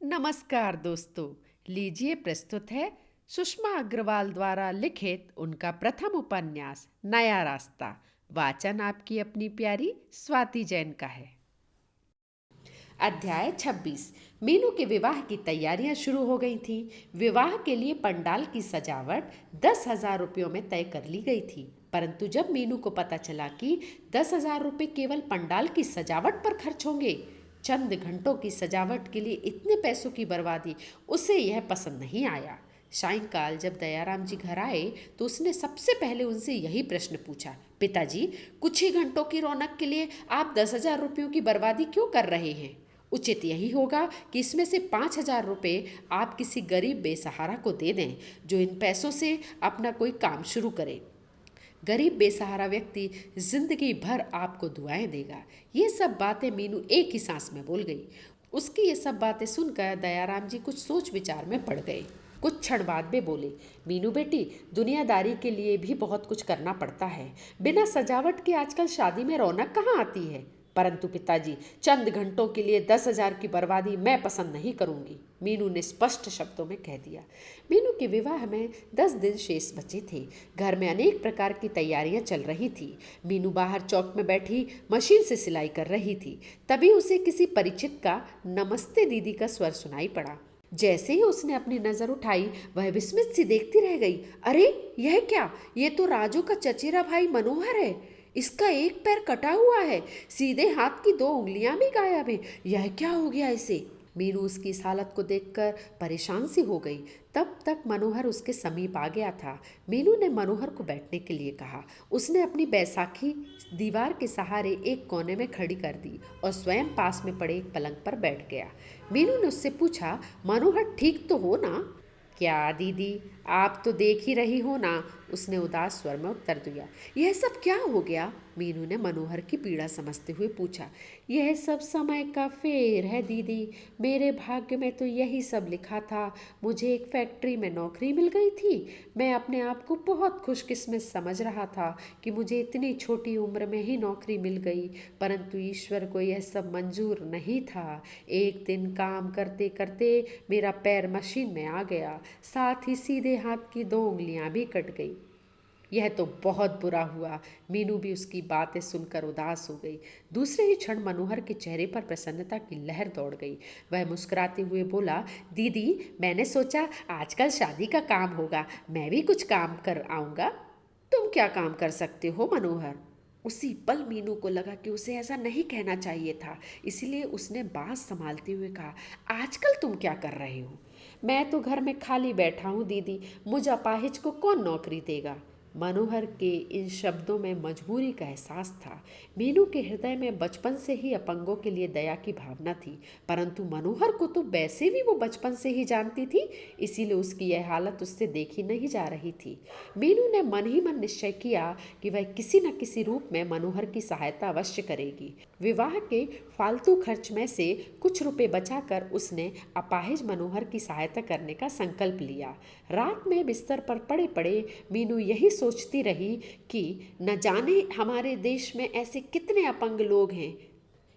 नमस्कार दोस्तों। लीजिए प्रस्तुत है सुषमा अग्रवाल द्वारा लिखित उनका प्रथम उपन्यास नया रास्ता। वाचन आपकी अपनी प्यारी स्वाति जैन का है। अध्याय 26। मीनू के विवाह की तैयारियां शुरू हो गई थीं। विवाह के लिए पंडाल की सजावट 10,000 रुपयों में तय कर ली गई थी, परंतु जब मीनू को पता चला कि 10,000 रुपये केवल पंडाल की सजावट पर खर्च होंगे, चंद घंटों की सजावट के लिए इतने पैसों की बर्बादी, उसे यह पसंद नहीं आया। सायंकाल जब दयाराम जी घर आए तो उसने सबसे पहले उनसे यही प्रश्न पूछा, पिताजी, कुछ ही घंटों की रौनक के लिए आप 10,000 रुपयों की बर्बादी क्यों कर रहे हैं? उचित यही होगा कि इसमें से 5,000 रुपये आप किसी गरीब बेसहारा को दे दें, जो इन पैसों से अपना कोई काम शुरू करे। गरीब बेसहारा व्यक्ति जिंदगी भर आपको दुआएं देगा। ये सब बातें मीनू एक ही सांस में बोल गई। उसकी ये सब बातें सुनकर दयाराम जी कुछ सोच विचार में पड़ गए। कुछ क्षण बाद में बोले, मीनू बेटी, दुनियादारी के लिए भी बहुत कुछ करना पड़ता है। बिना सजावट के आजकल शादी में रौनक कहाँ आती है? परंतु पिताजी, चंद घंटों के लिए 10,000 की बर्बादी मैं पसंद नहीं करूंगी, मीनू ने स्पष्ट शब्दों में कह दिया। मीनू के विवाह में 10 दिन शेष बचे थे। घर में अनेक प्रकार की तैयारियां चल रही थी। मीनू बाहर चौक में बैठी मशीन से सिलाई कर रही थी। तभी उसे किसी परिचित का नमस्ते दीदी का स्वर सुनाई पड़ा। जैसे ही उसने अपनी नजर उठाई, वह विस्मित सी देखती रह गई। अरे, यह क्या? ये तो राजू का चचेरा भाई मनोहर है। इसका एक पैर कटा हुआ है, सीधे हाथ की 2 उंगलियां भी गायब हैं। यह क्या हो गया इसे? मीनू उसकी इस हालत को देखकर परेशान सी हो गई। तब तक मनोहर उसके समीप आ गया था। मीनू ने मनोहर को बैठने के लिए कहा। उसने अपनी बैसाखी दीवार के सहारे एक कोने में खड़ी कर दी और स्वयं पास में पड़े एक पलंग पर बैठ गया। मीनू ने उससे पूछा, मनोहर ठीक तो हो ना? क्या दीदी, आप तो देख ही रही हो ना, उसने उदास स्वर में उत्तर दिया। यह सब क्या हो गया? मीनू ने मनोहर की पीड़ा समझते हुए पूछा। यह सब समय का फेर है दीदी। मेरे भाग्य में तो यही सब लिखा था। मुझे एक फैक्ट्री में नौकरी मिल गई थी। मैं अपने आप को बहुत खुशकिस्मत समझ रहा था कि मुझे इतनी छोटी उम्र में ही नौकरी मिल गई, परंतु ईश्वर को यह सब मंजूर नहीं था। एक दिन काम करते करते मेरा पैर मशीन में आ गया, साथ ही सीधे हाथ की 2 उंगलियां भी कट गई। यह तो बहुत बुरा हुआ। मीनू भी उसकी बातें सुनकर उदास हो गई। दूसरे ही क्षण मनोहर के चेहरे पर प्रसन्नता की लहर दौड़ गई। वह मुस्कुराते हुए बोला, दीदी, मैंने सोचा आजकल शादी का काम होगा, मैं भी कुछ काम कर आऊँगा। तुम क्या काम कर सकते हो मनोहर? उसी पल मीनू को लगा कि उसे ऐसा नहीं कहना चाहिए था, इसलिए उसने बात संभालते हुए कहा, आजकल तुम क्या कर रहे हो? मैं तो घर में खाली बैठा हूँ दीदी, मुझ अपाहिज को कौन नौकरी देगा? मनोहर के इन शब्दों में मजबूरी का एहसास था। मीनू के हृदय में बचपन से ही अपंगों के लिए दया की भावना थी, परंतु मनोहर को तो वैसे भी वो बचपन से ही जानती थी, इसीलिए उसकी यह हालत उससे देखी नहीं जा रही थी। मीनू ने मन ही मन निश्चय किया कि वह किसी न किसी रूप में मनोहर की सहायता अवश्य करेगी। विवाह के फालतू खर्च में से कुछ रुपए बचाकर उसने अपाहिज मनोहर की सहायता करने का संकल्प लिया। रात में बिस्तर पर पड़े पड़े मीनू यही सोचती रही कि न जाने हमारे देश में ऐसे कितने अपंग लोग हैं।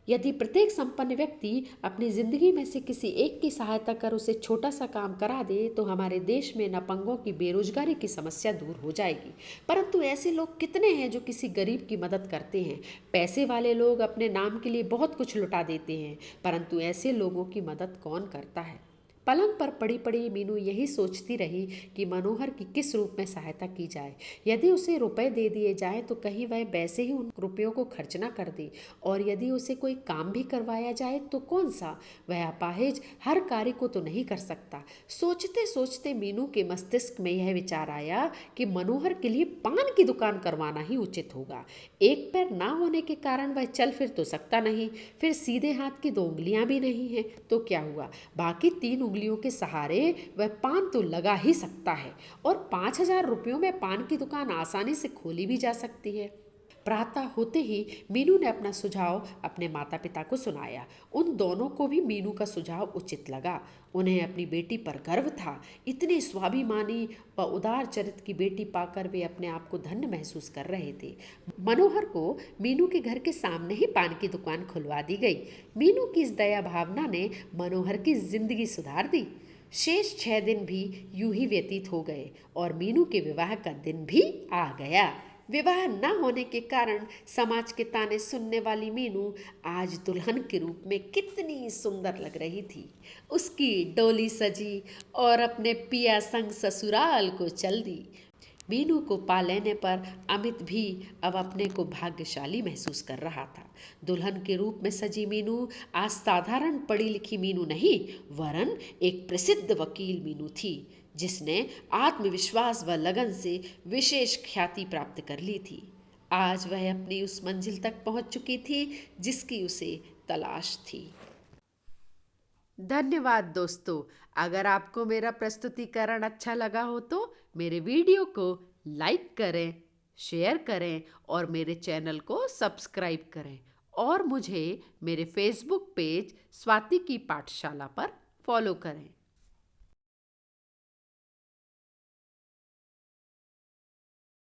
यदि प्रत्येक संपन्न व्यक्ति अपनी जिंदगी में से किसी एक की सहायता कर उसे छोटा सा काम करा दे तो हमारे देश में अपंगों की बेरोजगारी की समस्या दूर हो जाएगी। परंतु ऐसे लोग कितने हैं जो किसी गरीब की मदद करते हैं? पैसे वाले लोग अपने नाम के लिए बहुत कुछ लुटा देते हैं, परंतु ऐसे लोगों की मदद कौन करता है? पलंग पर पड़ी पड़ी मीनू यही सोचती रही कि मनोहर की किस रूप में सहायता की जाए। यदि उसे रुपए दे दिए जाए तो कहीं वह वैसे ही उन रुपयों को खर्च ना कर दे, और यदि उसे कोई काम भी करवाया जाए तो कौन सा? वह अपाहिज हर कार्य को तो नहीं कर सकता। सोचते सोचते मीनू के मस्तिष्क में यह विचार आया कि मनोहर के लिए पान की दुकान करवाना ही उचित होगा। एक पैर ना होने के कारण वह चल फिर तो सकता नहीं, फिर सीधे हाथ की 2 उंगलियां भी नहीं हैं, तो क्या हुआ? बाकी 3 उंगलियों के सहारे वह पान तो लगा ही सकता है, और 5,000 रुपयों में पान की दुकान आसानी से खोली भी जा सकती है। प्रातः होते ही मीनू ने अपना सुझाव अपने माता पिता को सुनाया। उन दोनों को भी मीनू का सुझाव उचित लगा। उन्हें अपनी बेटी पर गर्व था। इतनी स्वाभिमानी व उदार चरित्र की बेटी पाकर वे अपने आप को धन्य महसूस कर रहे थे। मनोहर को मीनू के घर के सामने ही पान की दुकान खुलवा दी गई। मीनू की इस दया भावना ने मनोहर की जिंदगी सुधार दी। शेष 6 दिन भी यूं ही व्यतीत हो गए और मीनू के विवाह का दिन भी आ गया। विवाह न होने के कारण समाज के ताने सुनने वाली मीनू आज दुल्हन के रूप में कितनी सुंदर लग रही थी। उसकी डोली सजी और अपने पिया संग ससुराल को चल दी। मीनू को पा लेने पर अमित भी अब अपने को भाग्यशाली महसूस कर रहा था। दुल्हन के रूप में सजी मीनू आज साधारण पढ़ी लिखी मीनू नहीं, वरन एक प्रसिद्ध वकील मीनू थी, जिसने आत्मविश्वास व लगन से विशेष ख्याति प्राप्त कर ली थी। आज वह अपनी उस मंजिल तक पहुंच चुकी थी जिसकी उसे तलाश थी। धन्यवाद दोस्तों। अगर आपको मेरा प्रस्तुतिकरण अच्छा लगा हो तो मेरे वीडियो को लाइक करें, शेयर करें और मेरे चैनल को सब्सक्राइब करें और मुझे मेरे फेसबुक पेज स्वाति की पाठशाला पर फॉलो करें।